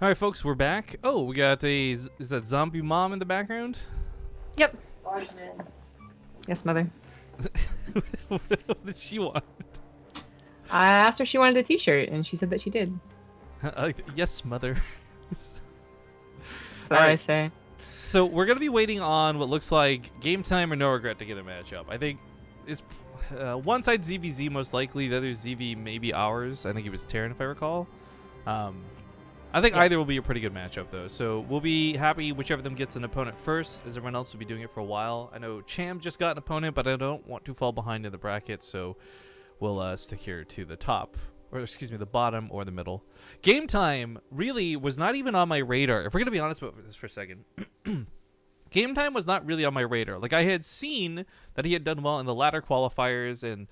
All right, folks, we're back. Oh, we got is that zombie mom in the background? Yep. Yes, mother. What did she want? I asked her if she wanted a t-shirt, and she said that she did. Yes, mother. That's what I say. So we're going to be waiting on what looks like Game Time or NoRegreT to get a matchup. I think it's one side ZvZ most likely, the other ZV maybe Awers. I think it was Terran if I recall. I think either will be a pretty good matchup though. So we'll be happy whichever of them gets an opponent first, as everyone else will be doing it for a while. I know Cham just got an opponent, but I don't want to fall behind in the bracket, so we'll stick here to the top. Or excuse me, the bottom or the middle. Game Time really was not even on my radar. If we're going to be honest about this for a second. Game Time was not really on my radar. Like, I had seen that he had done well in the ladder qualifiers and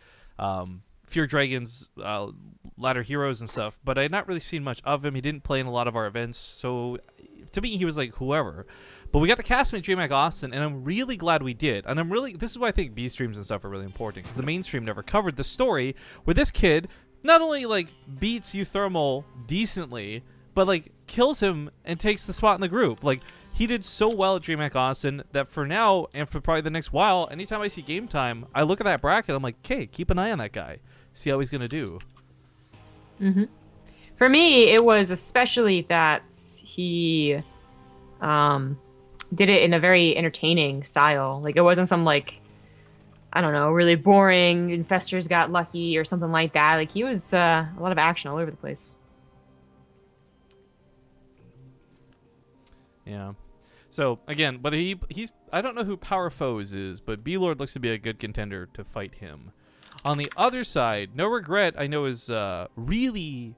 Fear Dragons ladder heroes and stuff, but I had not really seen much of him. He didn't play in a lot of our events, so to me he was like whoever. But we got to cast him at DreamHack Austin, and I'm really glad we did. And this is why I think B streams and stuff are really important, because the mainstream never covered the story where this kid not only like beats Euthermal decently, but like kills him and takes the spot in the group. Like, he did so well at DreamHack Austin that for now and for probably the next while, anytime I see Game Time, I look at that bracket, I'm like, okay, keep an eye on that guy, see how he's gonna do. For me, it was especially that he did it in a very entertaining style. Like, it wasn't some, like, I don't know, really boring infestors got lucky or something like that. Like, he was a lot of action all over the place. Yeah. So again, whether he's I don't know who Power Foes is, but B-Lord looks to be a good contender to fight him. On the other side, NoRegreT I know is really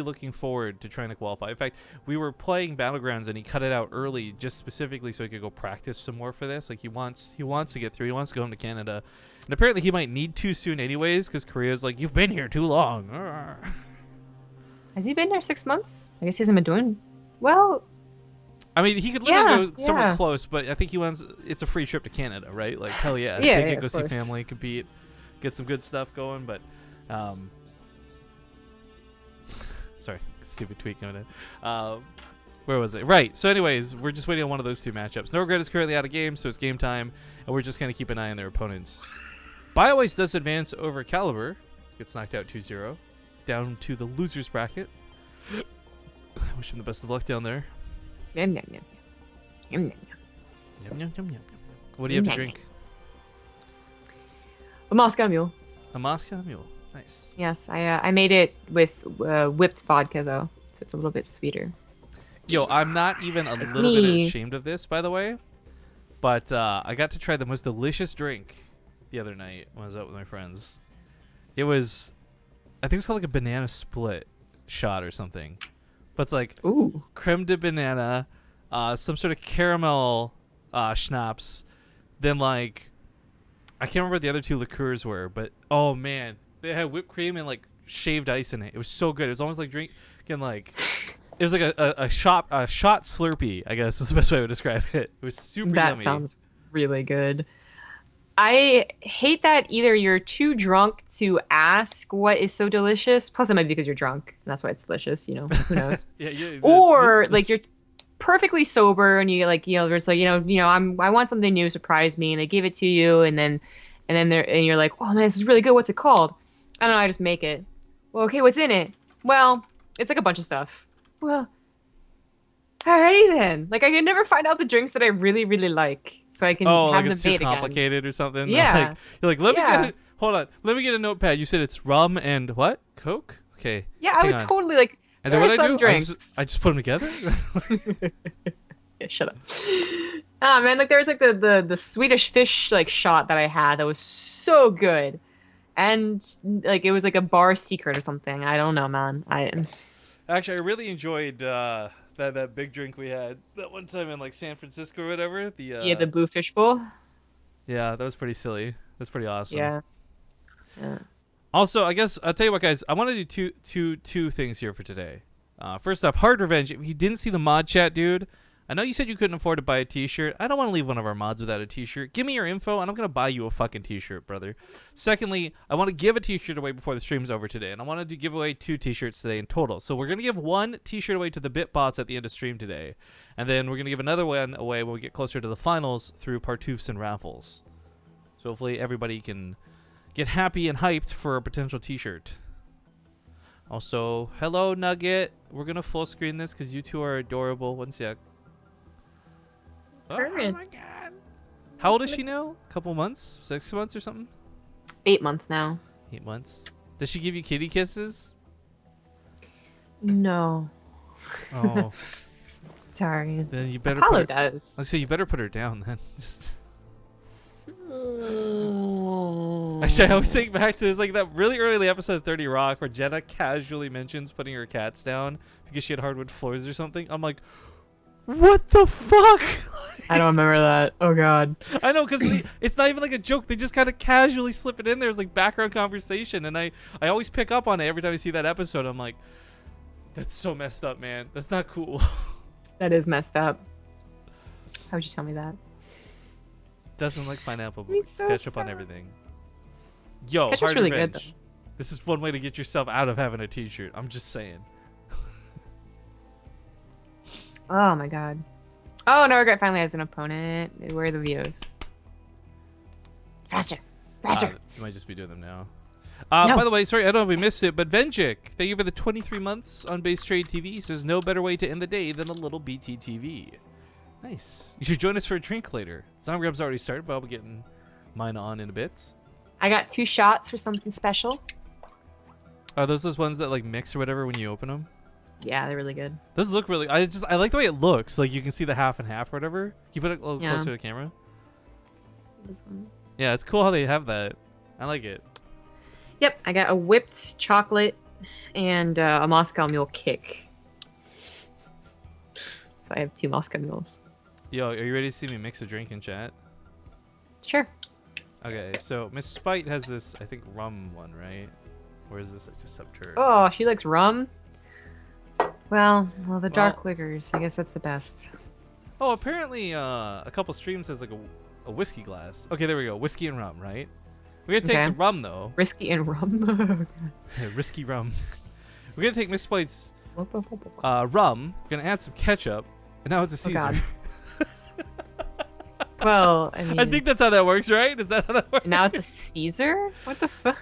looking forward to trying to qualify. In fact, we were playing Battlegrounds and he cut it out early just specifically so he could go practice some more for this. Like, he wants to get through. He wants to go home to Canada. And apparently he might need to soon anyways, because Korea's like, you've been here too long. Has he been here 6 months? I guess he hasn't been doing well. I mean, he could literally go somewhere close, but I think he wants. It's a free trip to Canada, right? Like, hell yeah, take it, go see family, compete, get some good stuff going. But, sorry, stupid tweet coming in. Where was it? Right. So, anyways, we're just waiting on one of those two matchups. NoRegreT is currently out of game, so it's Game Time, and we're just gonna keep an eye on their opponents. BioWaste does advance over Caliber, gets knocked out 2-0, down to the losers bracket. I wish him the best of luck down there. Yum, yum, yum. Yum, yum, yum. Yum, yum, yum, yum, yum. What do you have to drink? A Moscow Mule. A Moscow Mule. Nice. Yes, I made it with whipped vodka, though, so it's a little bit sweeter. Yo, I'm not even a little bit ashamed of this, by the way, but I got to try the most delicious drink the other night when I was out with my friends. It was, I think it was called like a banana split shot or something. But it's like creme de banana, some sort of caramel schnapps. Then, like, I can't remember what the other two liqueurs were, but oh man, they had whipped cream and like shaved ice in it. It was so good. It was almost like drinking like, it was like a shot Slurpee, I guess is the best way to describe it. It was super yummy. That sounds really good. I hate that either you're too drunk to ask what is so delicious, plus it might be because you're drunk, and that's why it's delicious, you know, who knows. Or like you're perfectly sober and you like, you know, there's like, I want something new, surprise me, and they give it to you, and then you're like, oh man, this is really good, what's it called? I don't know, I just make it. Well, okay, what's in it? Well, it's like a bunch of stuff. Well, alrighty then. Like, I can never find out the drinks that I really, really like, so I can have like them it's too made complicated again. Or something. Yeah. Like, you're like, let me get it. Hold on. Let me get a notepad. You said it's rum and what? Coke? Okay. Yeah, I would totally like. And there then what are I some do? drinks. I just put them together. Yeah, shut up. Ah man, like there was like the Swedish fish like shot that I had that was so good, and like it was like a bar secret or something. I don't know, man. Actually, I really enjoyed that big drink we had that one time in like San Francisco or whatever. The blue fish bowl. Yeah, that was pretty silly. That's pretty awesome. Yeah. Also, I guess I'll tell you what, guys. I want to do two things here for today. First off, Hard Revenge. If you didn't see the mod chat, dude, I know you said you couldn't afford to buy a t-shirt. I don't want to leave one of our mods without a t-shirt. Give me your info, and I'm going to buy you a fucking t-shirt, brother. Secondly, I want to give a t-shirt away before the stream's over today, and I wanted to give away 2 t-shirts today in total. So we're going to give 1 t-shirt away to the Bit Boss at the end of stream today, and then we're going to give another one away when we get closer to the finals through Partoofs and raffles. So hopefully everybody can get happy and hyped for a potential t-shirt. Also, hello, Nugget. We're going to full screen this because you two are adorable. One sec. Oh my god. How old is she now? A couple months? 6 months or something? 8 months now. 8 months. Does she give you kitty kisses? No. Oh. Sorry. Then you better Apollo does. Let's say you better put her down then. Just... Actually, I always think back to like that really early episode of 30 Rock where Jenna casually mentions putting her cats down because she had hardwood floors or something. I'm like, what the fuck? I don't remember that. Oh god. I know, because it's not even like a joke. They just kind of casually slip it in there as like background conversation, and I always pick up on it every time I see that episode. I'm like, that's so messed up, man. That's not cool. That is messed up. How would you tell me that? Doesn't like pineapple, but He's it's so ketchup on sad. everything. Yo, Ketchup's hard really revenge. good, though. This is one way to get yourself out of having a t-shirt. I'm just saying. Oh my god. Oh, NoRegreT finally has an opponent. Where are the views? Faster! Faster! You might just be doing them now. No. By the way, sorry, I don't know if we missed it, but Venjik, thank you for the 23 months on BaseTradeTV. Says no better way to end the day than a little BTTV. Nice. You should join us for a drink later. Zomgrab's already started, but I'll be getting mine on in a bit. I got 2 shots for something special. Are those ones that like mix or whatever when you open them? Yeah, they're really good. Those look really. I like the way it looks. Like you can see the half and half or whatever. Can you put it a little Yeah. closer to the camera? This one. Yeah, it's cool how they have that. I like it. Yep, I got a whipped chocolate and a Moscow Mule kick. So I have 2 Moscow Mules. Yo, are you ready to see me mix a drink in chat? Sure. Okay, so Miss Spite has this, I think, rum one, right? Or is this like just subterranean? Oh, she likes rum? Well, the dark liquors. I guess that's the best. Oh, apparently a couple streams has like a whiskey glass. Okay, there we go. Whiskey and rum, right? We're gonna take the rum though. Risky and rum. Risky rum. We're gonna take Miss Spite's rum. We're gonna add some ketchup, and now it's a Caesar. God. Well, I mean, I think that's how that works, right? Is that how that works? now it's a Caesar? What the fuck?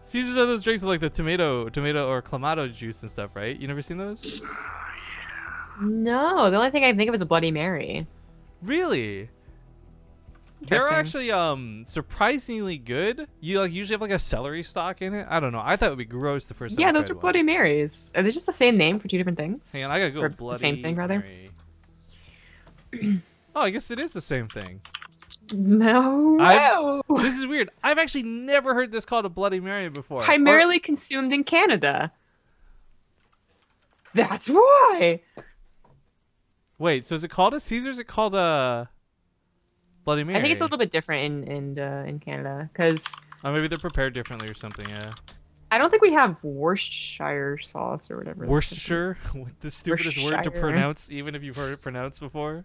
Caesars are those drinks with like the tomato or clamato juice and stuff, right? You never seen those? No, the only thing I think of is a Bloody Mary. Really? They're actually surprisingly good. You like usually have like a celery stalk in it. I don't know. I thought it would be gross the first time. Yeah, I those tried are one. Bloody Marys. Are they just the same name for 2 different things? Hang on, I gotta go Or with Bloody the same thing, rather? Mary. Oh, I guess it is the same thing. No. This is weird. I've actually never heard this called a Bloody Mary before. Primarily consumed in Canada. That's why. Wait, so is it called a Caesar? Is it called a Bloody Mary? I think it's a little bit different in Canada because Oh, maybe they're prepared differently or something. Yeah. I don't think we have Worcestershire sauce or whatever. Worcestershire, the stupidest word to Worcestershire. pronounce, even if you've heard it pronounced before.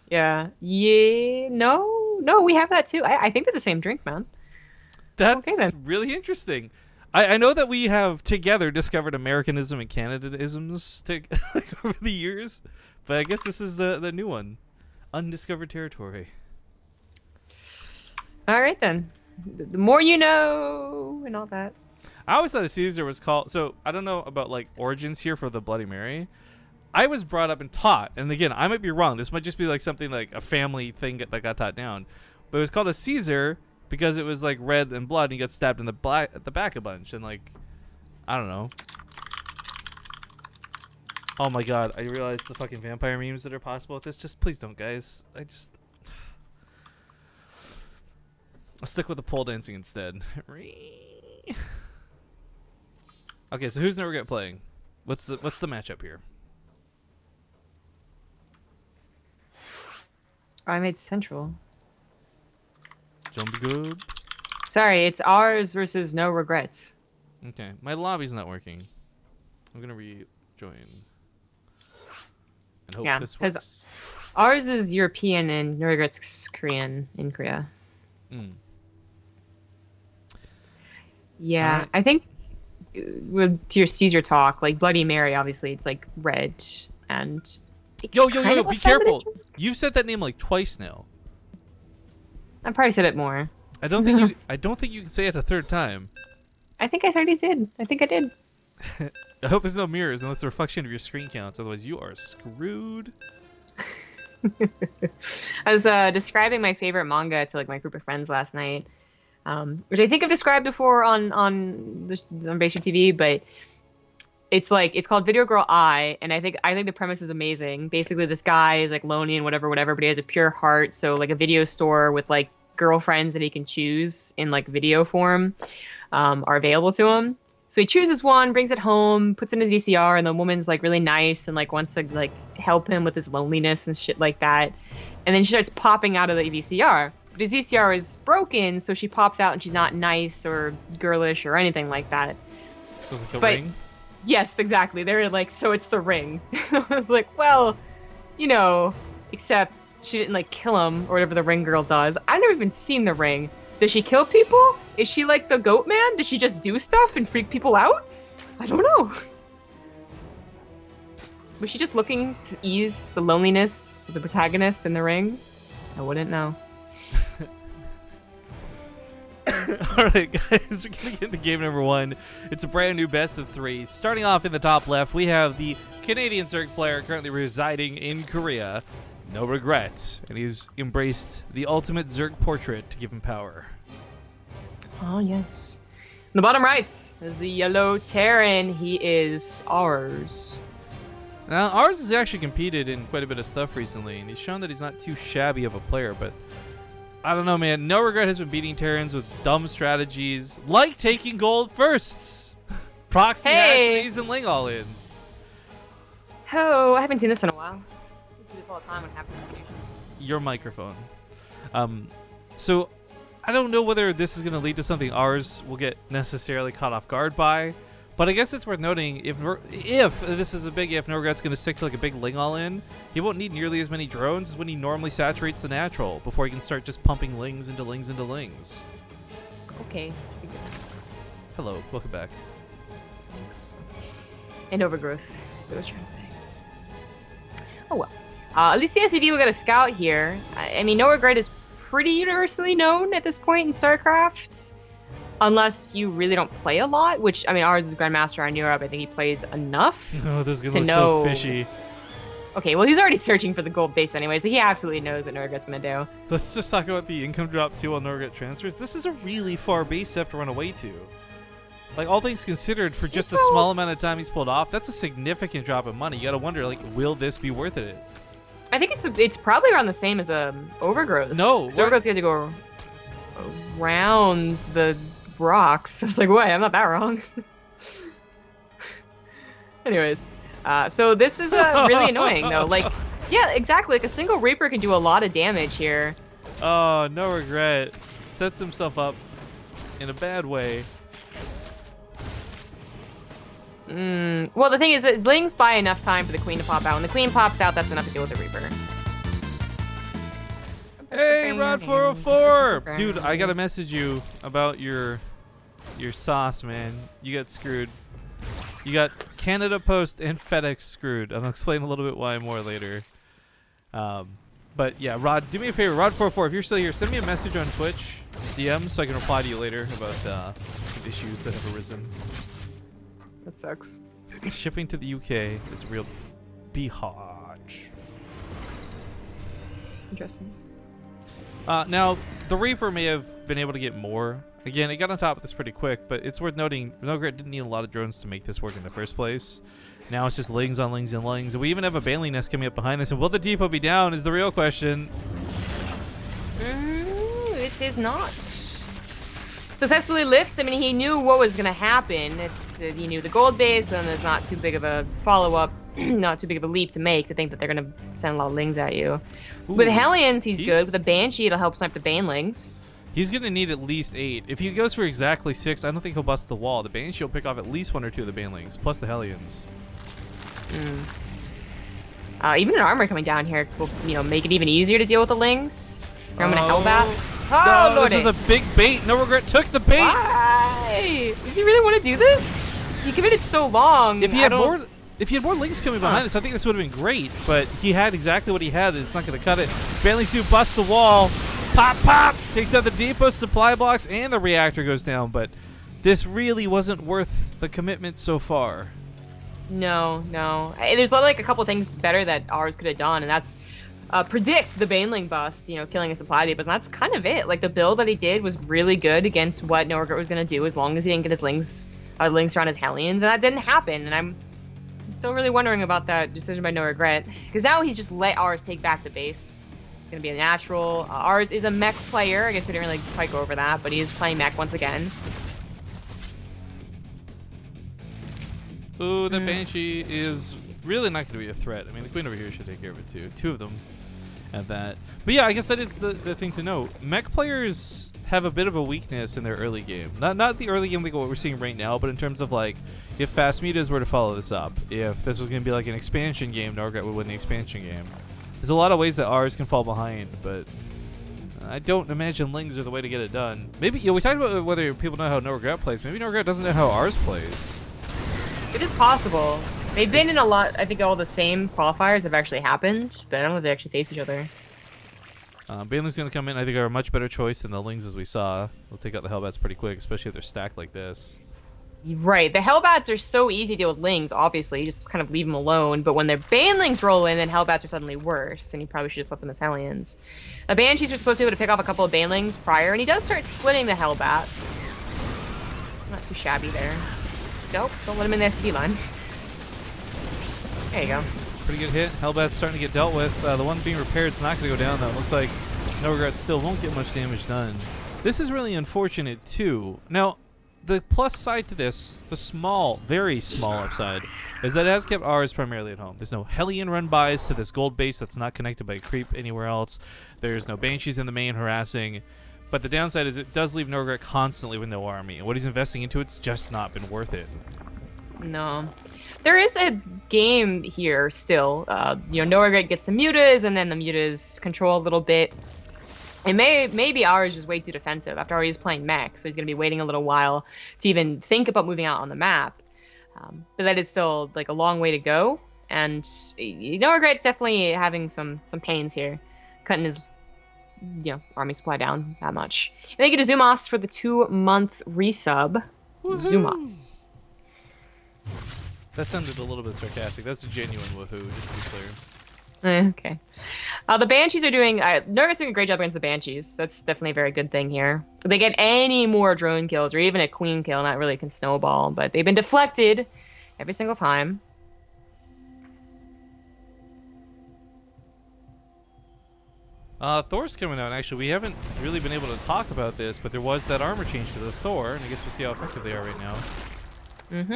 Yeah. No, we have that too. I think they're the same drink, man. That's Okay, then. really interesting. I know that we have together discovered Americanism and Canada-isms over the years, but I guess this is the new one. Undiscovered territory. All right, then. The more you know and all that. I always thought a Caesar was called... So, I don't know about, like, origins here for the Bloody Mary. I was brought up and taught, and again, I might be wrong. This might just be, like, something like a family thing that got taught down. But it was called a Caesar because it was, like, red and blood, and he got stabbed in the back a bunch. And, like, I don't know. Oh, my God. I realized the fucking vampire memes that are possible with this. Just please don't, guys. I'll stick with the pole dancing instead. Okay, so who's NoRegreT playing? What's the matchup here? I made Central. Don't be good. Sorry, it's ours versus NoRegreT. Okay, my lobby's not working. I'm gonna rejoin. and hope Yeah, this 'cause works. Ours is European and NoRegreT's Korean in Korea. Yeah, Right. I think to your Caesar talk, like Bloody Mary, obviously it's like red and it's Yo, kind of be a careful. feminine- You've said that name like twice now. I probably said it more. I don't think you can say it a third time. I think I already did. I think I did. I hope there's no mirrors unless the reflection of your screen counts. Otherwise, you are screwed. I was describing my favorite manga to like my group of friends last night, which I think I've described before on BaseTradeTV, but it's called Video Girl I, and I think the premise is amazing. Basically, this guy is like lonely and whatever, but he has a pure heart. So like a video store with like girlfriends that he can choose in like video form are available to him. So he chooses one, brings it home, puts it in his VCR, and the woman's like really nice and like wants to like help him with his loneliness and shit like that. And then she starts popping out of the VCR. But his VCR is broken, so she pops out and she's not nice or girlish or anything like that. So it's like But ring? yes, exactly. They're like, so it's the ring. I was like, well, except she didn't like kill him or whatever the ring girl does. I've never even seen the ring. Does she kill people? Is she like the goat man? Does she just do stuff and freak people out? I don't know. Was she just looking to ease the loneliness of the protagonist in the ring? I wouldn't know. Alright, guys, we're going to get into game number 1. It's a brand new best of 3. Starting off in the top left, we have the Canadian Zerg player currently residing in Korea, NoRegreT, and he's embraced the ultimate Zerg portrait to give him power. Oh, yes. In the bottom right is the yellow Terran. He is Awers. Now, Ours has actually competed in quite a bit of stuff recently, and he's shown that he's not too shabby of a player, but I don't know, man. NoRegreT has been beating Terrans with dumb strategies, like taking gold firsts, proxy hatcheries, and ling all-ins. Oh, I haven't seen this in a while. I see this all the time when it happens on YouTube. Your microphone. So I don't know whether this is going to lead to something Ours will get necessarily caught off guard by, but I guess it's worth noting if this is a big if, NoRegreT's going to stick to like a big ling all-in, he won't need nearly as many drones as when he normally saturates the natural before he can start just pumping lings into lings into lings. Okay. Hello, welcome back. Thanks. And overgrowth, is what I was trying to say. Oh well. At least the SCV we got a scout here. I mean, NoRegreT is pretty universally known at this point in StarCraft. Unless you really don't play a lot, which, I mean, Ours is Grandmaster on Europe. I think he plays enough. Oh, this is going to to look know... so fishy. Okay, well, he's already searching for the gold base anyway, so he absolutely knows what NoRegreT's going to do. Let's just talk about the income drop too while NoRegreT transfers. This is a really far base to have to run away to. Like, all things considered, for just a small amount of time he's pulled off, that's a significant drop in money. You got to wonder, like, will this be worth it? I think it's probably around the same as Overgrowth. No. Overgrowth's got to go around the rocks. I was like, wait, I'm not that wrong. Anyways, so this is really annoying, though. Like, yeah, exactly. Like, a single Reaper can do a lot of damage here. Oh, NoRegreT sets himself up in a bad way. Well, the thing is, Lings buy enough time for the Queen to pop out. When the Queen pops out, that's enough to deal with the Reaper. Hey, Rod404! Dude, I gotta message you about your sauce, man. You got screwed. You got Canada Post and FedEx screwed. I'll explain a little bit why more later. But yeah, Rod, do me a favor. Rod404, if you're still here, send me a message on Twitch DM so I can reply to you later about some issues that have arisen. That sucks. Shipping to the UK is a real biatch. Interesting. Now, the Reaper may have been able to get more. Again, it got on top of this pretty quick, but it's worth noting NoRegreT didn't need a lot of drones to make this work in the first place. Now it's just lings on lings and lings. And we even have a Baneling nest coming up behind us. And will the depot be down is the real question. It is not. Successfully lifts. I mean, he knew what was going to happen. He knew the gold base, and there's not too big of a follow-up, not too big of a leap to make to think that they're going to send a lot of lings at you. Ooh, with Hellions, he's good. With a Banshee, it'll help snipe the Banelings. He's going to need at least 8. If he goes for exactly 6, I don't think he'll bust the wall. The Banshee will pick off at least 1 or 2 of the Banelings, plus the Hellions. Even an armor coming down here will, make it even easier to deal with the Lings. I'm gonna Hellbats. Oh, no, this is a big bait. NoRegreT took the bait. Why? Does he really want to do this? He committed so long. If he had more Lings coming behind us, I think this would have been great. But he had exactly what he had, and it's not going to cut it. Banelings do bust the wall. Pop, pop. Takes out the depot, supply blocks, and the reactor goes down. But this really wasn't worth the commitment so far. No. There's like a couple things better that Awers could have done, and that's predict the Baneling bust, killing a supply depots, and that's kind of it. Like, the build that he did was really good against what NoRegreT was going to do, as long as he didn't get his Lings around his Hellions, and that didn't happen. And I'm still really wondering about that decision by NoRegreT, because now he's just let Awers take back the base. It's going to be a natural. Awers is a mech player. I guess we didn't really quite go over that, but he is playing mech once again. Ooh, the Banshee is really not going to be a threat. I mean, the Queen over here should take care of it too. Two of them at that. But yeah, I guess that is the thing to note. Mech players have a bit of a weakness in their early game. Not the early game like what we're seeing right now, but in terms of like, if fast metas were to follow this up, if this was going to be like an expansion game, NoRegreT would win the expansion game. There's a lot of ways that Awers can fall behind, but I don't imagine Lings are the way to get it done. Maybe, we talked about whether people know how NoRegreT plays. Maybe NoRegreT doesn't know how Awers plays. It is possible. They've been in a lot, I think all the same qualifiers have actually happened, but I don't know if they actually face each other. Baneling's going to come in, I think, are a much better choice than the Lings as we saw. They'll take out the Hellbats pretty quick, especially if they're stacked like this. Right. The Hellbats are so easy to deal with Lings, obviously. You just kind of leave them alone. But when their Banelings roll in, then Hellbats are suddenly worse, and you probably should just let them as Hellions. The Banshees are supposed to be able to pick off a couple of Banelings prior, and he does start splitting the Hellbats. Not too shabby there. Nope, don't let him in the SCV line. There you go. Pretty good hit. Hellbat's starting to get dealt with. The one being repaired is not going to go down, though. It looks like NoRegreT still won't get much damage done. This is really unfortunate, too. Now, the plus side to this, the small, very small upside, is that it has kept Awers primarily at home. There's no Hellion run-bys to this gold base that's not connected by creep anywhere else. There's no Banshees in the main harassing. But the downside is it does leave NoRegreT constantly with no army. And what he's investing into, it's just not been worth it. No. There is a game here still. NoRegreT gets some mutas, and then the mutas control a little bit. It maybe Awers is just way too defensive. After all, he's playing mech, so he's going to be waiting a little while to even think about moving out on the map. But that is still like a long way to go. And NoRegreT definitely having some pains here, cutting his army supply down that much. And they get a Zumos for the 2-month resub. Woohoo! Zumos. That sounded a little bit sarcastic. That's a genuine woohoo, just to be clear. Okay. The Banshees are doing... NoRegreT's doing a great job against the Banshees. That's definitely a very good thing here. If they get any more drone kills, or even a queen kill, that really can snowball. But they've been deflected every single time. Thor's coming out. Actually, we haven't really been able to talk about this, but there was that armor change to the Thor, and I guess we'll see how effective they are right now. Mm-hmm.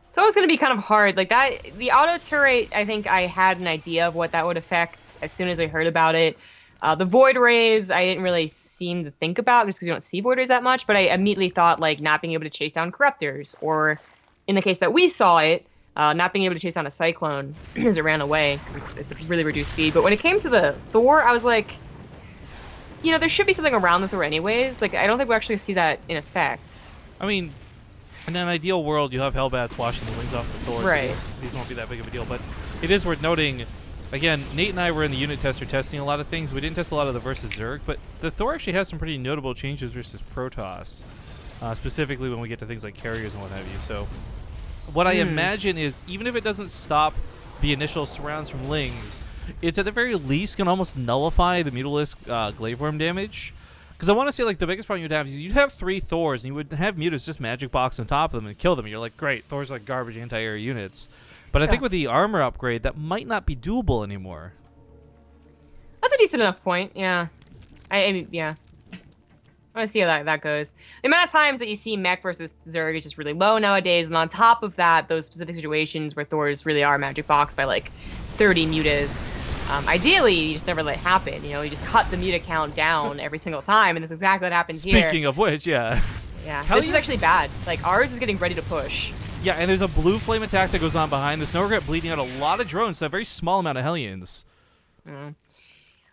It's always going to be kind of hard. Like that, the auto turret, I think I had an idea of what that would affect as soon as I heard about it. The void rays, I didn't really seem to think about just because you don't see void rays that much, but I immediately thought like not being able to chase down corruptors, or in the case that we saw it, not being able to chase down a cyclone as it ran away. It's a really reduced speed. But when it came to the Thor, I was like, there should be something around the Thor anyways. Like, I don't think we'll actually see that in effect. I mean, in an ideal world, you have Hellbats washing the wings off the Thor. Right. So these won't be that big of a deal. But it is worth noting, again, Nate and I were in the unit tester testing a lot of things. We didn't test a lot of the versus Zerg, but the Thor actually has some pretty notable changes versus Protoss, specifically when we get to things like carriers and what have you. So what I imagine is, even if it doesn't stop the initial surrounds from Lings, it's at the very least going to almost nullify the Mutalisk Glaveworm damage. Because I want to say, like, the biggest problem you'd have is you'd have 3 Thors, and you would have Mutas just magic box on top of them and kill them. And you're like, great, Thor's like garbage anti-air units. But I think with the armor upgrade, that might not be doable anymore. That's a decent enough point, yeah. I mean, yeah. I want to see how that goes. The amount of times that you see mech versus Zerg is just really low nowadays, and on top of that, those specific situations where Thors really are magic boxed by, like, 30 mutas. Ideally, you just never let it happen. You just cut the muta count down every single time, and that's exactly what happens here. Speaking of which, yeah. Yeah, this is actually bad. Like, ours is getting ready to push. Yeah, and there's a blue flame attack that goes on behind this. NoRegreT bleeding out a lot of drones, so a very small amount of Hellions.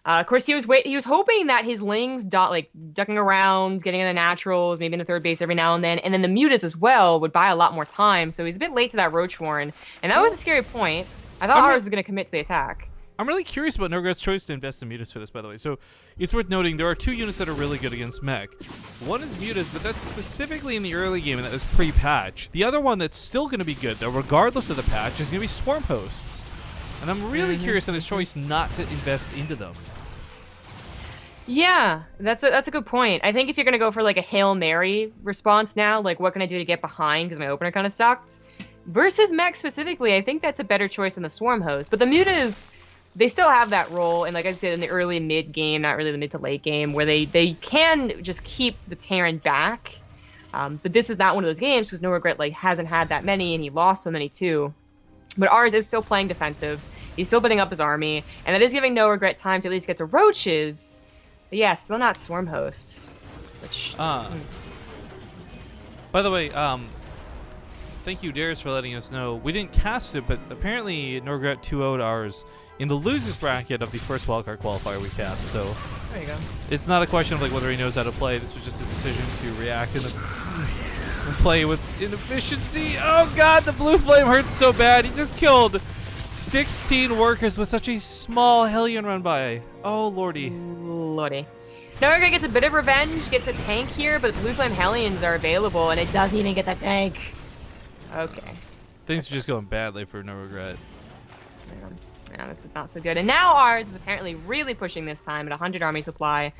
Of course, he was hoping that his Lings ducking around, getting in the naturals, maybe in the third base every now and then the Mutas as well would buy a lot more time. So he's a bit late to that Roach Warren, and that was a scary point. I thought Awers was going to commit to the attack. I'm really curious about NoRegreT's choice to invest in Mutas for this, by the way. So it's worth noting there are 2 units that are really good against mech. One is Mutas, but that's specifically in the early game, and that was pre-patch. The other one that's still going to be good, though, regardless of the patch, is going to be Swarm Hosts. And I'm really curious on his choice not to invest into them. Yeah, that's a good point. I think if you're going to go for like a Hail Mary response now, like what can I do to get behind because my opener kind of sucked, versus mech specifically, I think that's a better choice than the Swarm Host. But the Mutas, they still have that role, and like I said, in the early mid game, not really the mid to late game, where they can just keep the Terran back. But this is not one of those games because NoRegreT hasn't had that many, and he lost so many too. But Awers is still playing defensive. He's still building up his army, and that is giving NoRegreT time to at least get to Roaches. But yeah, still not Swarm Hosts. Which. By the way, thank you, Darius, for letting us know. We didn't cast it, but apparently NoRegreT 2-0'd ours in the losers bracket of the first wildcard qualifier we cast. So there you go. It's not a question of whether he knows how to play. This was just his decision to react and play with inefficiency. Oh God, the blue flame hurts so bad. He just killed 16 workers with such a small Hellion run by. Oh lordy. Lordy. NoRegreT gets a bit of revenge, gets a tank here, but blue flame Hellions are available, and it doesn't even get the tank. Okay. Things are just going badly for NoRegreT. Yeah, this is not so good. And now ours is apparently really pushing this time at 100 army supply,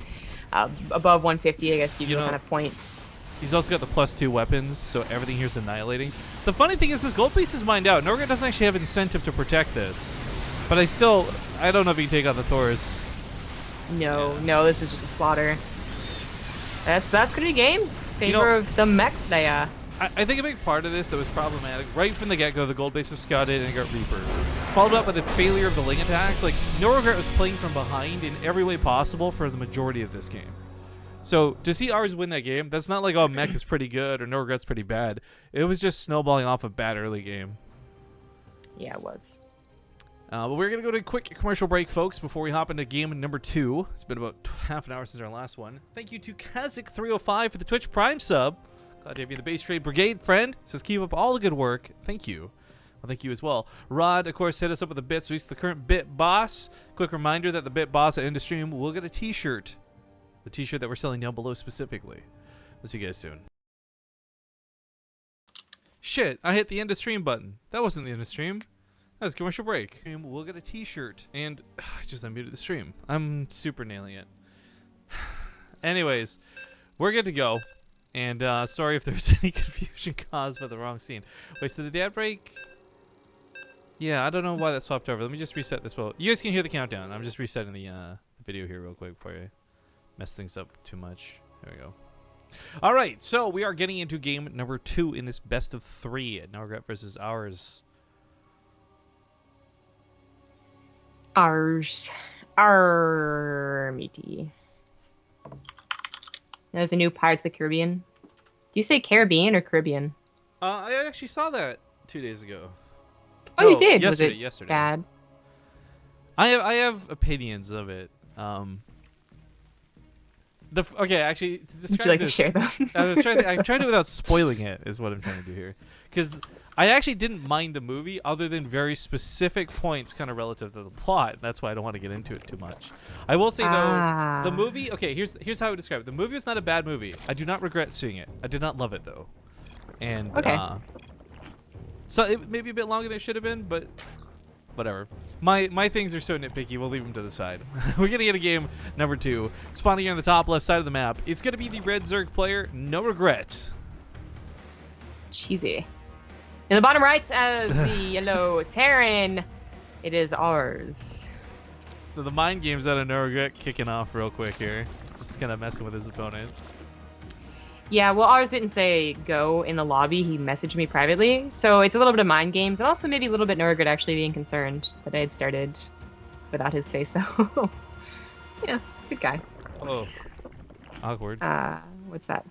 above 150, I guess you kind of point. He's also got the +2 weapons, so everything here's annihilating. The funny thing is this gold piece is mined out. NoRegreT doesn't actually have incentive to protect this. But I don't know if he can take out the Thors. No, this is just a slaughter. That's gonna be game. Favor of the mech. I think a big part of this that was problematic, right from the get-go, the gold base was scouted and it got Reaper. Followed up by the failure of the Ling attacks. Like, NoRegreT was playing from behind in every way possible for the majority of this game. So, to see ours win that game, that's not like, oh, mech is pretty good or NoRegreT's pretty bad. It was just snowballing off a bad early game. Yeah, it was. But we're going to go to a quick commercial break, folks, before we hop into game number 2. It's been about half an hour since our last one. Thank you to Kazik305 for the Twitch Prime sub. Glad to have you in the Base Trade Brigade, friend. Says keep up all the good work. Thank you. Well, thank you as well. Rod, of course, hit us up with a bit, so he's the current bit boss. Quick reminder that the bit boss at end of stream will get a t-shirt. The t-shirt that we're selling down below specifically. We'll see you guys soon. Shit, I hit the end of stream button. That wasn't the end of stream. That was commercial break. We'll get a t-shirt. And I just unmuted the stream. I'm super nailing it. Anyways, we're good to go. And sorry if there's any confusion caused by the wrong scene. Wait, so did the ad break? Yeah, I don't know why that swapped over. Let me just reset this. Well, you guys can hear the countdown. I'm just resetting the video here real quick before I mess things up too much. There we go. All right, so we are getting into game number 2 in this best of 3 at NoRegreT versus Awers. Armity. There's a new Pirates of the Caribbean. Do you say Caribbean or Caribbean? I actually saw that 2 days ago. Oh, you did? Yesterday, Was it yesterday. bad? I have opinions of it. Okay, actually, to describe Would you like this, to share them? I'm trying to without spoiling it, is what I'm trying to do here. Because I actually didn't mind the movie, other than very specific points kind of relative to the plot. That's why I don't want to get into it too much. I will say, though, the movie... Okay, here's how I would describe it. The movie was not a bad movie. I do not regret seeing it. I did not love it, though. And, okay. So it may be a bit longer than it should have been, but... Whatever. My things are so nitpicky, we'll leave them to the side. We're going to get a game number 2. Spawning here on the top left side of the map. It's going to be the red Zerg player, NoRegreT. Cheesy. In the bottom right, as the yellow Terran, it is ours. So the mind games out of NoRegreT kicking off real quick here. Just kind of messing with his opponent. Yeah, well, ours didn't say go in the lobby. He messaged me privately. So it's a little bit of mind games, and also maybe a little bit NoRegreT actually being concerned that I had started without his say-so. Yeah, good guy. Oh, awkward. What's that?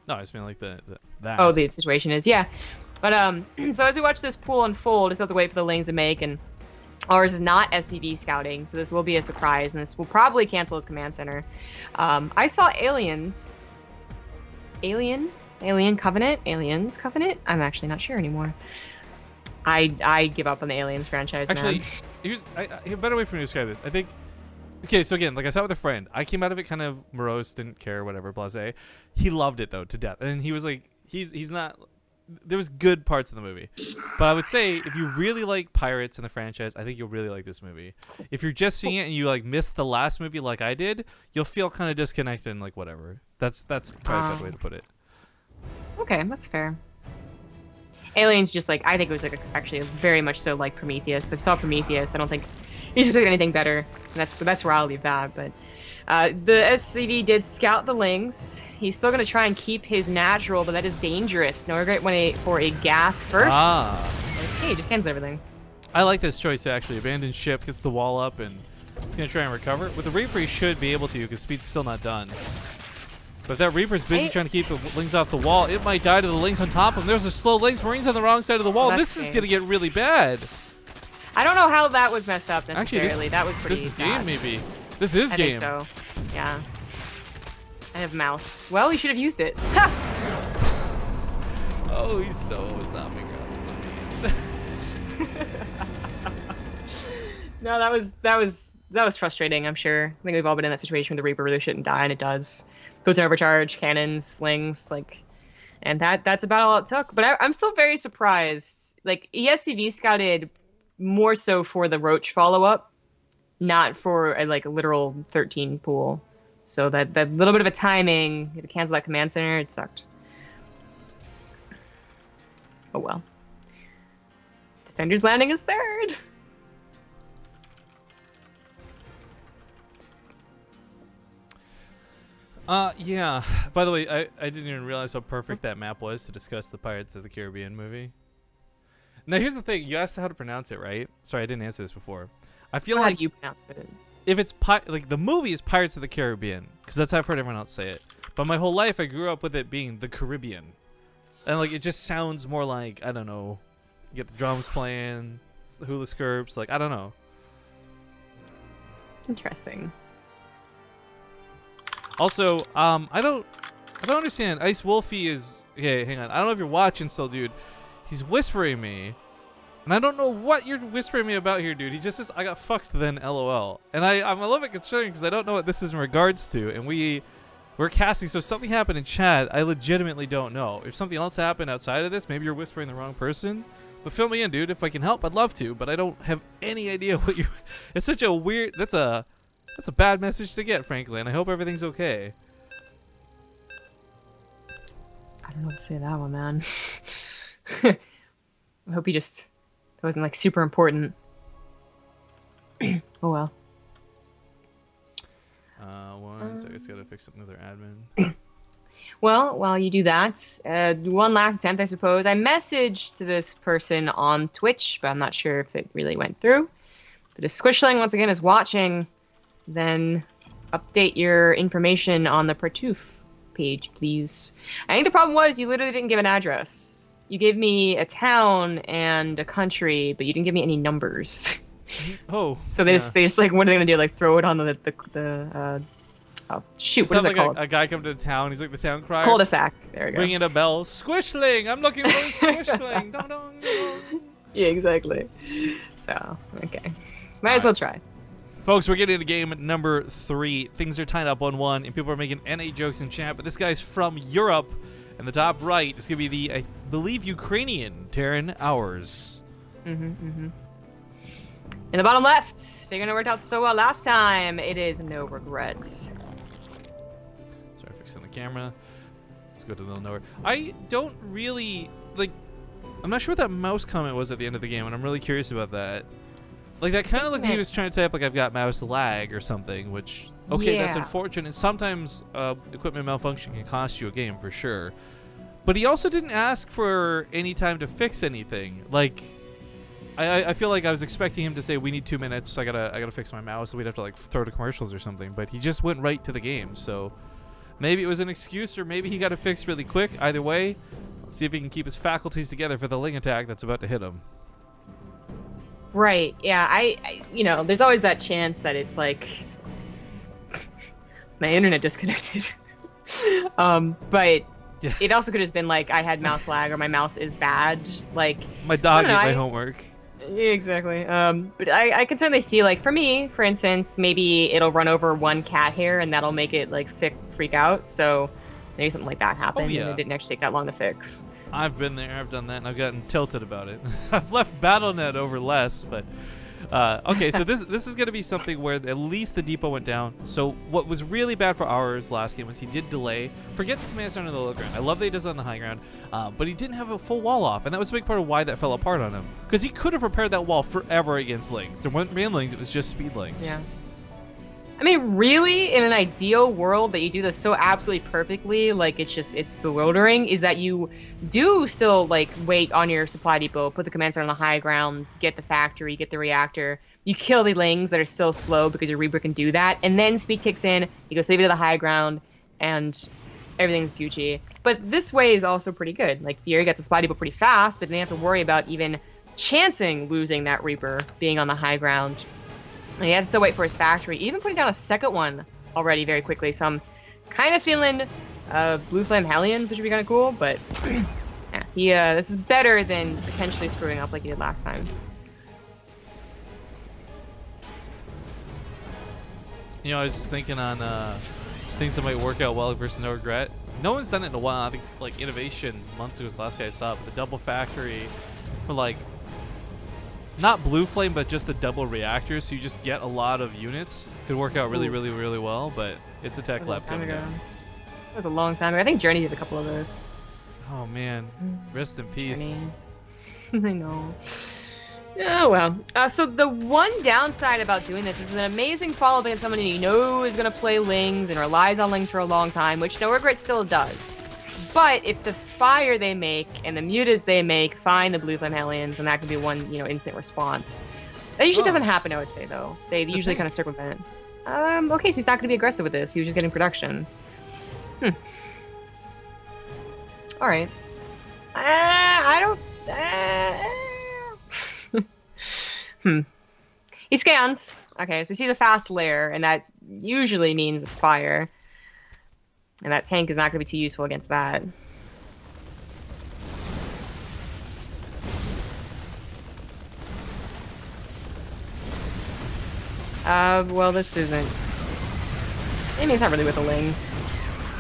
No, I just mean like that. Oh, the situation is, yeah. But so as we watch this pool unfold, just have to wait for the lanes to make, and ours is not SCV scouting, so this will be a surprise, and this will probably cancel his command center. I saw Aliens Covenant? Aliens Covenant? I'm actually not sure anymore. I give up on the Aliens franchise, actually, man. Here's a better way for me to describe this. I think. Okay, so again, like I saw with a friend, I came out of it kind of morose, didn't care, whatever, blasé. He loved it though to death, and he was like, he's not. There was good parts of the movie, but I would say if you really like pirates in the franchise, I think you'll really like this movie. If you're just seeing it and you like missed the last movie like I did, you'll feel kind of disconnected and like whatever. That's probably the best way to put it. Okay, that's fair. Aliens, just like, I think it was like actually very much so like Prometheus. So if you saw Prometheus, I don't think you should expect anything better. And that's where I'll leave that. But the SCV did scout the Lings. He's still gonna try and keep his natural, but that is dangerous. NoRegreT went for a gas first. Like, hey, just cancel everything. I like this choice actually. Abandoned ship, gets the wall up, and it's gonna try and recover. With the Reaper, he should be able to because speed's still not done. But if that Reaper's busy trying to keep the Lings off the wall, it might die to the Lings on top of him. There's a slow Lings. Marines on the wrong side of the wall. This is going to get really bad. I don't know how that was messed up necessarily. Actually, that was pretty This is bad. game, maybe. This is I game. think so. Yeah. I have mouse. Well, you should have used it. Oh, he's so zombie girl. No, that was frustrating, I'm sure. I think we've all been in that situation where the Reaper really shouldn't die, and it does. Goes to overcharge, cannons, slings, like, and that's about all it took. But I'm still very surprised. Like, ESCV scouted more so for the Roach follow-up, not for a literal 13 pool. So that little bit of a timing to cancel that command center, it sucked. Oh well. Defender's landing is third. Yeah. By the way, I didn't even realize how perfect that map was to discuss the Pirates of the Caribbean movie. Now, here's the thing. You asked how to pronounce it, right? Sorry, I didn't answer this before. I feel like you pronounce it. If it's like the movie is Pirates of the Caribbean, because that's how I've heard everyone else say it. But my whole life, I grew up with it being the Caribbean, and like it just sounds more like, I don't know, you get the drums playing, hula skirts, like I don't know. Interesting. Also, I don't understand. Ice Wolfie is hang on. I don't know if you're watching still, dude. He's whispering me. And I don't know what you're whispering me about here, dude. He just says, I got fucked then, LOL. And I'm a little bit concerned because I don't know what this is in regards to. And we're casting, so if something happened in chat, I legitimately don't know. If something else happened outside of this, maybe you're whispering the wrong person. But fill me in, dude. If I can help, I'd love to. But I don't have any idea what you... It's such a weird... That's a bad message to get, frankly. And I hope everything's okay. I don't know what to say to that one, man. I hope he just... It wasn't like super important. Oh well. So I guess I gotta fix another admin. Well, while you do that, one last attempt, I suppose. I messaged this person on Twitch, but I'm not sure if it really went through. But if Squishling once again is watching, then update your information on the Partoof page, please. I think the problem was you literally didn't give an address. You gave me a town and a country, but you didn't give me any numbers. Oh. So they just like, what are they gonna do? Like throw it on the oh shoot, what is it called? A guy come to the town. He's like the town crier. Cul-de-sac. There we go. Ringing a bell. Squishling. I'm looking for a Squishling. Dong, dong, dong. Yeah, exactly. So okay, so might as well try. Folks, we're getting into game number 3. Things are tied up 1-1, and people are making NA jokes in chat, but this guy's from Europe. And the top right is going to be the, I believe, Ukrainian Terran Awers. In the bottom left, figuring it worked out so well last time, it is NoRegreT. Sorry, fixing the camera. Let's go to the nowhere. I don't really, like, I'm not sure what that mouse comment was at the end of the game, and I'm really curious about that. Like, that kind of looked like he was trying to type, like, I've got mouse lag or something, which... Okay, that's unfortunate. Sometimes equipment malfunction can cost you a game for sure. But he also didn't ask for any time to fix anything. Like, I feel like I was expecting him to say, we need 2 minutes, so I gotta fix my mouse, so we'd have to like throw to commercials or something. But he just went right to the game, so Maybe it was an excuse, or maybe he got it fixed really quick. Either way, let's see if he can keep his faculties together for the Ling attack that's about to hit him. Right. Yeah. I there's always that chance that it's like my internet disconnected. But yeah. It also could have been like I had mouse lag or my mouse is bad. Like my dog ate my homework. Yeah, exactly. But I can certainly see, like, for me, for instance, maybe it'll run over one cat hair and that'll make it like freak out. So maybe something like that happened. Oh, yeah. And it didn't actually take that long to fix. I've been there, I've done that, and I've gotten tilted about it. I've left BattleNet over less, but okay. So this is going to be something where at least the depot went down. So what was really bad for Awers last game was he did delay. Forget the command center on the low ground. I love that he does it on the high ground, but he didn't have a full wall off, and that was a big part of why that fell apart on him. Because he could have repaired that wall forever against Lings. There weren't main Lings; it was just speed Lings. Yeah. I mean, really, in an ideal world that you do this so absolutely perfectly, like it's bewildering, is that you do still like wait on your supply depot, put the command center on the high ground, get the factory, get the reactor, you kill the Lings that are still slow because your Reaper can do that, and then speed kicks in, you go save it to the high ground, and everything's Gucci. But this way is also pretty good. Like, you already got the supply depot pretty fast, but then you have to worry about even chancing losing that Reaper being on the high ground. And he has to still wait for his factory, even putting down a second one already very quickly. So I'm kind of feeling Blue Flame Hellions, which would be kind of cool. But yeah, this is better than potentially screwing up like he did last time. You know, I was just thinking on things that might work out well versus NoRegreT. No one's done it in a while. I think like Innovation months ago was the last guy I saw, but the double factory for like not Blue Flame, but just the double reactors, so you just get a lot of units. Could work out really, really, really well, but it's a tech lab coming down. That was a long time ago. I think Journey did a couple of those. Oh man, rest in peace. I know. Oh well. So the one downside about doing this is an amazing follow-up against someone you know is going to play Lings and relies on Lings for a long time, which NoRegreT still does. But if the Spire they make and the Mutas they make find the Blue Flame Hellions, and that could be one, instant response. That usually doesn't happen, I would say, though. They usually kind of circumvent. Okay, so he's not going to be aggressive with this. He was just getting production. All right. I don't... He scans. Okay, so he sees a fast lair, and that usually means a Spire. And that tank is not going to be too useful against that. Well, this isn't... I mean, it's not really with the Lings.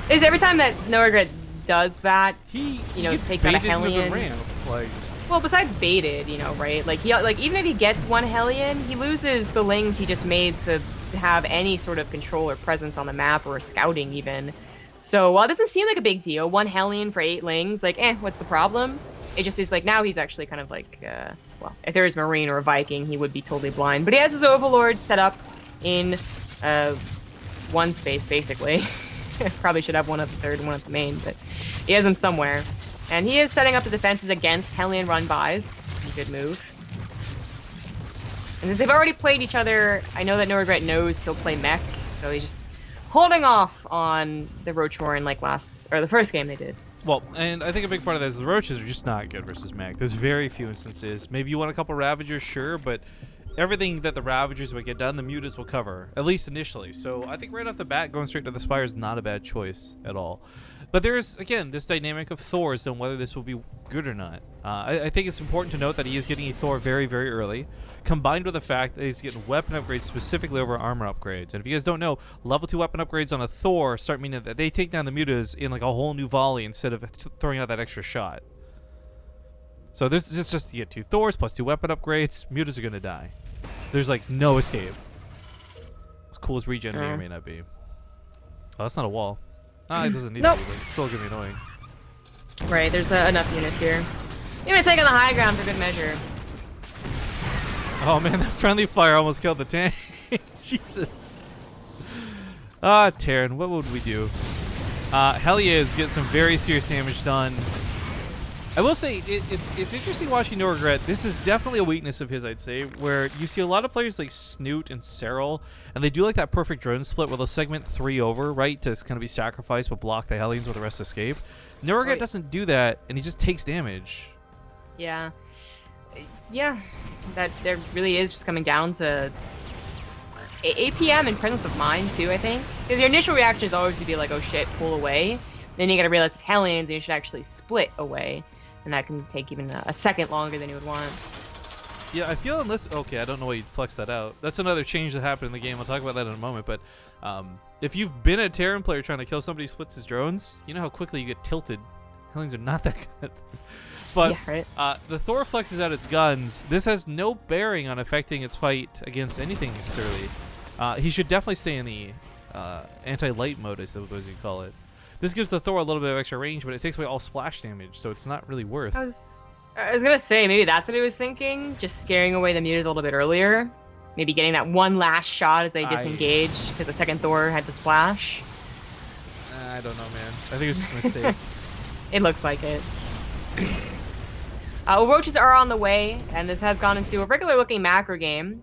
Is every time that NoRegreT does that, he takes out a Hellion. Ramp, like... Well, besides baited, right? Like, even if he gets one Hellion, he loses the Lings he just made to have any sort of control or presence on the map, or scouting even. So while it doesn't seem like a big deal, one Hellion for 8 Lings, like, what's the problem? It just is like, now he's actually kind of like, well, if there was Marine or a Viking, he would be totally blind. But he has his Overlord set up in one space, basically. Probably should have one at the third and one at the main, but he has them somewhere. And he is setting up his defenses against Hellion run-bys. Good move. And since they've already played each other, I know that NoRegreT knows he'll play mech, so he's just holding off on the Roach Warren like the first game they did. Well, and I think a big part of that is the Roaches are just not good versus mech. There's very few instances. Maybe you want a couple Ravagers, sure, but everything that the Ravagers would get done, the Mutas will cover, at least initially. So I think right off the bat, going straight to the Spire is not a bad choice at all. But there's, again, this dynamic of Thor's and whether this will be good or not. I think it's important to note that he is getting a Thor very, very early, combined with the fact that he's getting weapon upgrades specifically over armor upgrades. And if you guys don't know, level 2 weapon upgrades on a Thor start meaning that they take down the Mutas in like a whole new volley instead of throwing out that extra shot. So this is just you get 2 Thors plus 2 weapon upgrades, Mutas are going to die. There's like no escape. As cool as regen may or may not be. Oh, that's not a wall. It doesn't need to be, but it's still going to be annoying. Right, there's enough units here. You're going to take on the high ground for good measure. Oh man, that friendly fire almost killed the tank. Jesus. Terran, what would we do? Hellions get some very serious damage done. I will say it's interesting watching NoRegreT. This is definitely a weakness of his, I'd say, where you see a lot of players like Snoot and Serral, and they do like that perfect drone split where they'll segment 3 over, right, to kind of be sacrificed but block the Hellions while the rest escape. NoRegreT doesn't do that, and he just takes damage. Yeah. Yeah. That there really is just coming down to APM and presence of mind, too, I think. Because your initial reaction is always to be like, oh shit, pull away. Then you gotta realize it's Hellions, and you should actually split away. And that can take even a second longer than you would want. Yeah, I feel unless... Okay, I don't know why you'd flex that out. That's another change that happened in the game. I'll talk about that in a moment. But if you've been a Terran player trying to kill somebody who splits his drones, you know how quickly you get tilted. Hellions are not that good. But yeah, right. the Thor flexes out its guns. This has no bearing on affecting its fight against anything necessarily. He should definitely stay in the anti-light mode, I suppose you call it. This gives the Thor a little bit of extra range, but it takes away all splash damage, so it's not really worth. I was gonna say, maybe that's what he was thinking, just scaring away the mutas a little bit earlier. Maybe getting that one last shot as they disengage, because the second Thor had the splash. I don't know, man. I think it was just a mistake. It looks like it. Roaches are on the way, and this has gone into a regular-looking macro game.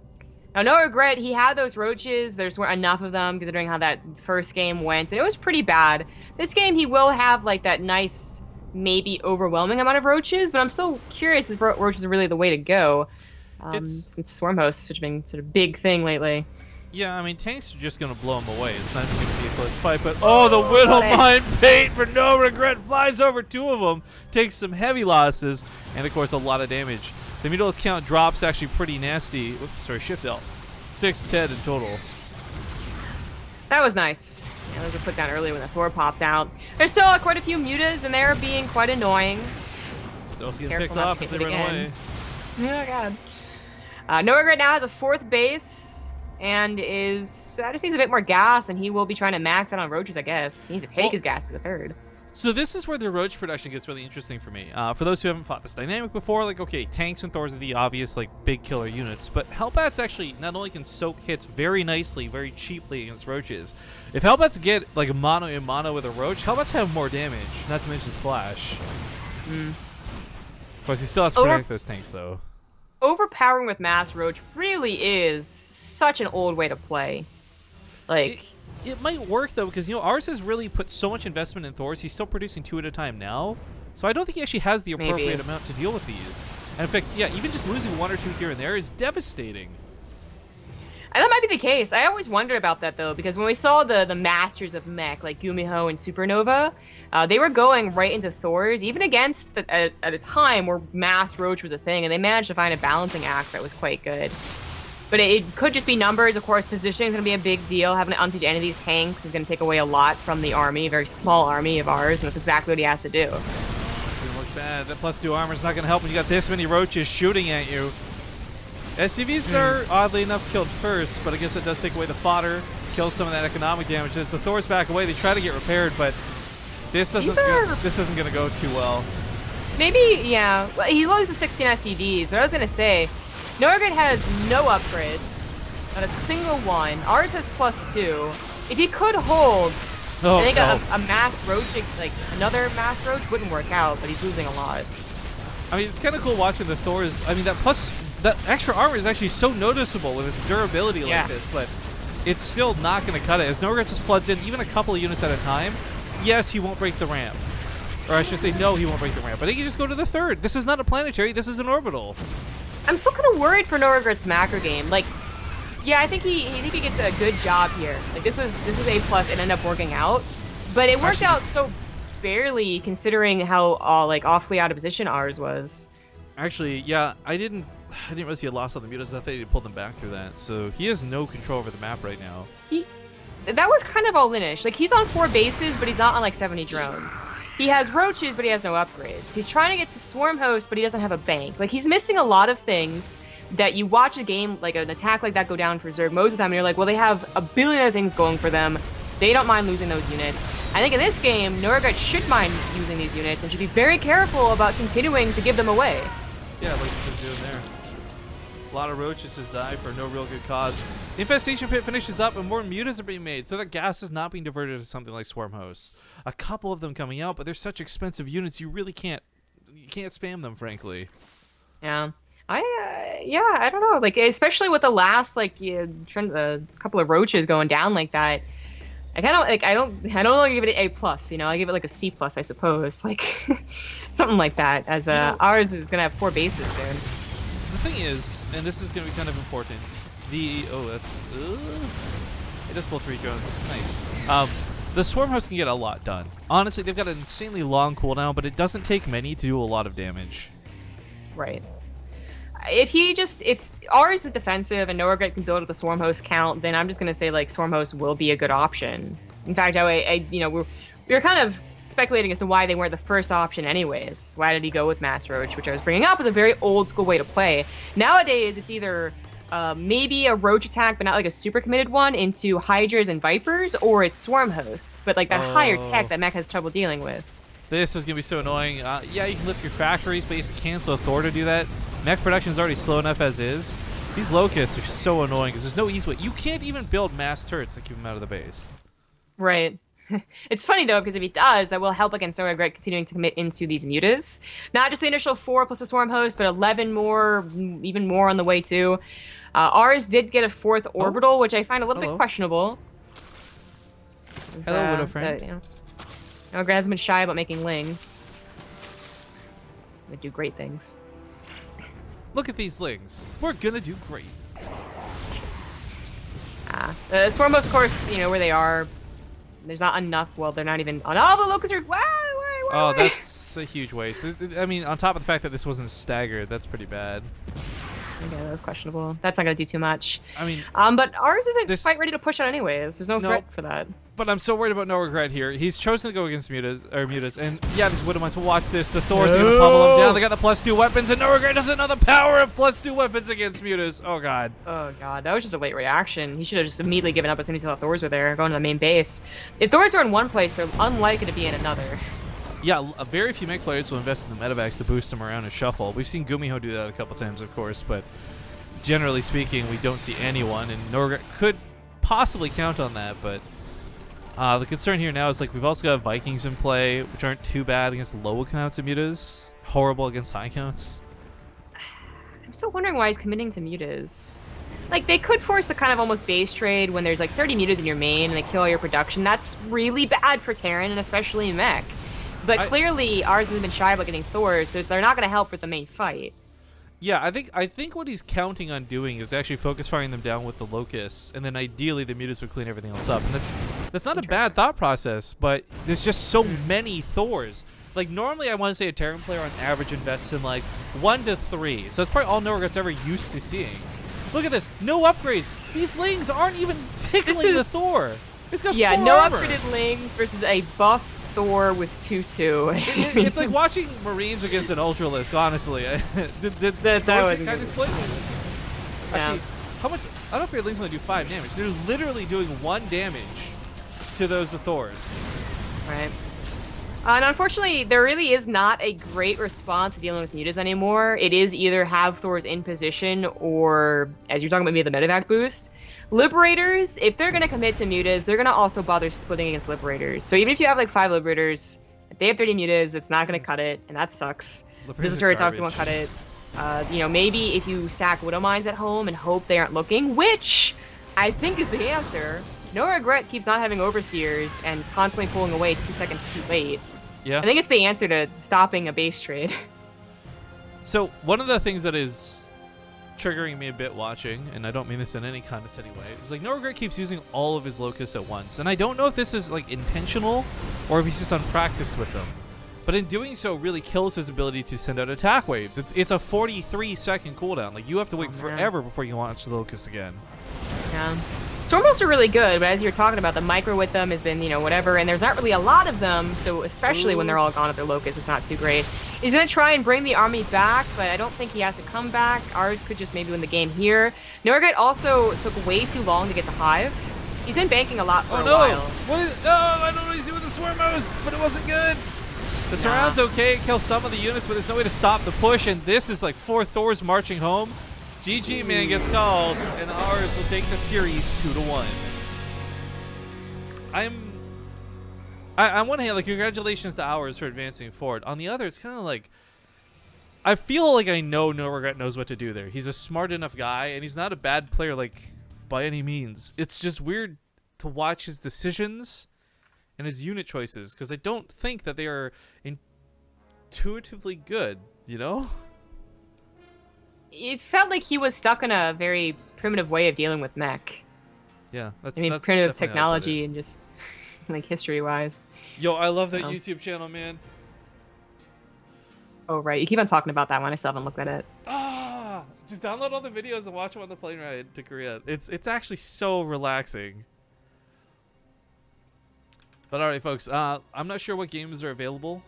Now, NoRegreT, he had those roaches. There's weren't enough of them, considering how that first game went, and it was pretty bad. This game, he will have, like, that nice, maybe overwhelming amount of roaches, but I'm still curious if roaches are really the way to go, since Swarm Host has such been sort of big thing lately. Yeah, I mean, tanks are just going to blow him away. It's not going to be a close fight, but the Widow Mind Bait for NoRegreT flies over 2 of them, takes some heavy losses, and, of course, a lot of damage. The Mutila's count drops actually pretty nasty. Oops, sorry, Shift L. 6-10 in total. That was nice. Yeah, those were put down earlier when the Thor popped out. There's still quite a few mutas, and they're being quite annoying. They're also getting picked off as they run away. Oh, God. NoRegreT now has a 4th base, and just needs a bit more gas, and he will be trying to max out on roaches, I guess. He needs to take his gas to the 3rd. So this is where the roach production gets really interesting for me. For those who haven't fought this dynamic before, like, okay, tanks and Thors are the obvious, like, big killer units, but Hellbats actually not only can soak hits very nicely, very cheaply against roaches. If Hellbats get, like, a mono with a roach, Hellbats have more damage, not to mention splash. Of course, he still has to protect those tanks, though. Overpowering with mass roach really is such an old way to play. Like... It might work, though, because, Ours has really put so much investment in Thors. He's still producing 2 at a time now. So I don't think he actually has the appropriate amount to deal with these. And in fact, yeah, even just losing 1 or 2 here and there is devastating. And that might be the case. I always wondered about that, though, because when we saw the masters of mech, like Gumiho and Supernova, they were going right into Thors, even against, at a time where mass roach was a thing, and they managed to find a balancing act that was quite good. But it could just be numbers. Of course, positioning is going to be a big deal. Having to unsiege any of these tanks is going to take away a lot from the army, a very small army of ours, and that's exactly what he has to do. It's going to look bad. That +2 armor is not going to help when you got this many roaches shooting at you. SCVs are, oddly enough, killed first, but I guess that does take away the fodder, kill some of that economic damage. As the Thors back away, they try to get repaired, but this isn't going to go too well. Maybe, yeah. Well, he loses 16 SCVs, but I was going to say, NoRegreT has no upgrades, not a single one. Ours has +2. If he could hold, I think a mass roach, like another mass roach, wouldn't work out, but he's losing a lot. I mean, it's kind of cool watching the Thors. I mean, that extra armor is actually so noticeable with its durability like this, but it's still not going to cut it. As NoRegreT just floods in even a couple of units at a time, yes, he won't break the ramp. Or I should say, no, he won't break the ramp. But he can just go to the 3rd. This is not a planetary. This is an orbital. I'm still kind of worried for NoRegreT's macro game. Like, yeah, I think he gets a good job here. Like, this was A+, it ended up working out. But it worked out so barely, considering how, awfully out of position ours was. Actually, yeah, I didn't realize he had lost all the mutas. I thought he pulled them back through that. So he has no control over the map right now. That was kind of all-inish. Like, he's on 4 bases, but he's not on, 70 drones. He has roaches, but he has no upgrades. He's trying to get to Swarm Host, but he doesn't have a bank. Like, he's missing a lot of things that you watch a game, like an attack like that go down for Zerg most of the time, and you're like, well, they have a billion other things going for them. They don't mind losing those units. I think in this game, NoRegreT should mind using these units and should be very careful about continuing to give them away. Yeah, like he's doing there. A lot of roaches just die for no real good cause. The infestation pit finishes up and more mutas are being made, so that gas is not being diverted to something like Swarm Hosts. A couple of them coming out, but they're such expensive units you really can't spam them, frankly. Yeah. I don't know. Like, especially with the last, like, a couple of roaches going down like that. I kind of like. I don't really give it an A+. You know, I give it like a C+, I suppose. Like, something like that. As ours is gonna have 4 bases soon. The thing is, and this is gonna be kind of important. It does pull 3 drones. Nice. The Swarm Host can get a lot done. Honestly, they've got an insanely long cooldown, but it doesn't take many to do a lot of damage. Right. If ours is defensive and NoRegreT can build up the Swarm Host count, then I'm just gonna say like Swarm Host will be a good option. In fact, we were kind of speculating as to why they weren't the first option anyways. Why did he go with Mass Roach, which I was bringing up as a very old school way to play. Nowadays, it's either maybe a Roach attack, but not like a super committed one, into Hydras and Vipers, or it's Swarm Hosts, but like that higher tech that mech has trouble dealing with. This is gonna be so annoying. Yeah, you can lift your factories, but you can't cancel a Thor to do that. Mech production is already slow enough as is. These locusts are so annoying because there's no easy way. You can't even build mass turrets to keep them out of the base. Right. It's funny though, because if he does, that will help against NoRegreT continuing to commit into these mutas. Not just the initial 4 plus the Swarm Host, but 11 more, even more on the way too. Ours did get a 4th orbital, which I find a little bit questionable. Hello, Widow friend. NoRegreT has been shy about making lings. They do great things. Look at these lings. We're gonna do great. The Swarm Host, of course, you know where they are. There's not enough. Well, they're not even on all the locusts are. Oh, that's a huge waste. I mean, on top of the fact that this wasn't staggered, that's pretty bad. Okay, that was questionable. That's not gonna do too much. I mean, but ours isn't quite ready to push out anyways. There's no threat for that. But I'm so worried about NoRegreT here. He's chosen to go against mutas, and yeah, these Widow Mice will watch this. The Thors are gonna pummel him down. They got the +2 weapons, and NoRegreT doesn't know the power of +2 weapons against mutas. Oh god. Oh god, that was just a late reaction. He should have just immediately given up as soon as he thought Thors were there, going to the main base. If Thors are in one place, they're unlikely to be in another. Yeah, very few mech players will invest in the medevacs to boost them around and shuffle. We've seen Gumiho do that a couple times, of course, but generally speaking, we don't see anyone, and NoRegreT could possibly count on that, but the concern here now is like we've also got Vikings in play, which aren't too bad against low counts of mutas, horrible against high counts. I'm still wondering why he's committing to mutas. Like, they could force a kind of almost base trade when there's like 30 mutas in your main and they kill all your production. That's really bad for Terran and especially mech. But clearly ours has been shy about getting Thors, so they're not going to help with the main fight. Yeah, I think what he's counting on doing is actually focus firing them down with the locusts, and then ideally the mutas would clean everything else up. And that's not a bad thought process, but there's just so many Thors. Like, normally I want to say a Terran player on average invests in like 1 to 3, so that's probably all NoRegreT's ever used to seeing. Look at this, no upgrades. These lings aren't even tickling the Thor. It's got 4 no armor. Upgraded lings versus a buff Thor with 2/2. It's like watching Marines against an Ultralisk, honestly. That was kind of split. Actually, how much? I don't know if your Lings only do 5 damage. They're literally doing 1 damage to those Thors. Right. And unfortunately, there really is not a great response to dealing with mutas anymore. It is either have Thors in position or, as you're talking about, maybe the medevac boost. Liberators, if they're going to commit to mutas, they're going to also bother splitting against Liberators. So even if you have like 5 Liberators, if they have 30 mutas, it's not going to cut it, and that sucks. This turrets obviously won't cut it. You know, maybe if you stack Widow Mines at home and hope they aren't looking, which I think is the answer. NoRegreT keeps not having Overseers and constantly pulling away 2 seconds too late. Yeah. I think it's the answer to stopping a base trade. So one of the things that is triggering me a bit watching, and I don't mean this in any condescending way, is like NoRegreT keeps using all of his locusts at once, and I don't know if this is like intentional or if he's just unpracticed with them. But in doing so, really kills his ability to send out attack waves. It's a 43-second cooldown. Like, you have to wait forever before you can launch the locust again. Yeah. Storm Hosts are really good, but as you're talking about, the micro with them has been, you know, whatever, and there's not really a lot of them, so especially when they're all gone at their locust, it's not too great. He's going to try and bring the army back, but I don't think he has to come back. Ours could just maybe win the game here. NoRegreT also took way too long to get to Hive. He's been banking a lot for a while. I don't know what he's doing with the Swarm Host, but it wasn't good. The surround's okay, it kills some of the units, but there's no way to stop the push, and this is like 4 Thors marching home. GG man gets called, and ours will take the series 2-1. On one hand, like, congratulations to Awers for advancing forward. On the other, it's kind of like, I feel like I know NoRegreT knows what to do there. He's a smart enough guy, and he's not a bad player, like, by any means. It's just weird to watch his decisions and his unit choices, because I don't think that they are intuitively good, you know? It felt like he was stuck in a very primitive way of dealing with mech. Yeah, that's primitive technology and just, like, history-wise. Yo, I love that YouTube channel, man. Oh, right. You keep on talking about that one. I still haven't looked at it. Ah, just download all the videos and watch them on the plane ride to Korea. It's actually so relaxing. But all right, folks. I'm not sure what games are available,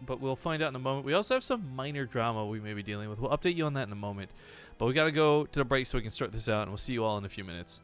but we'll find out in a moment. We also have some minor drama we may be dealing with. We'll update you on that in a moment. But we got to go to the break so we can sort this out, and we'll see you all in a few minutes.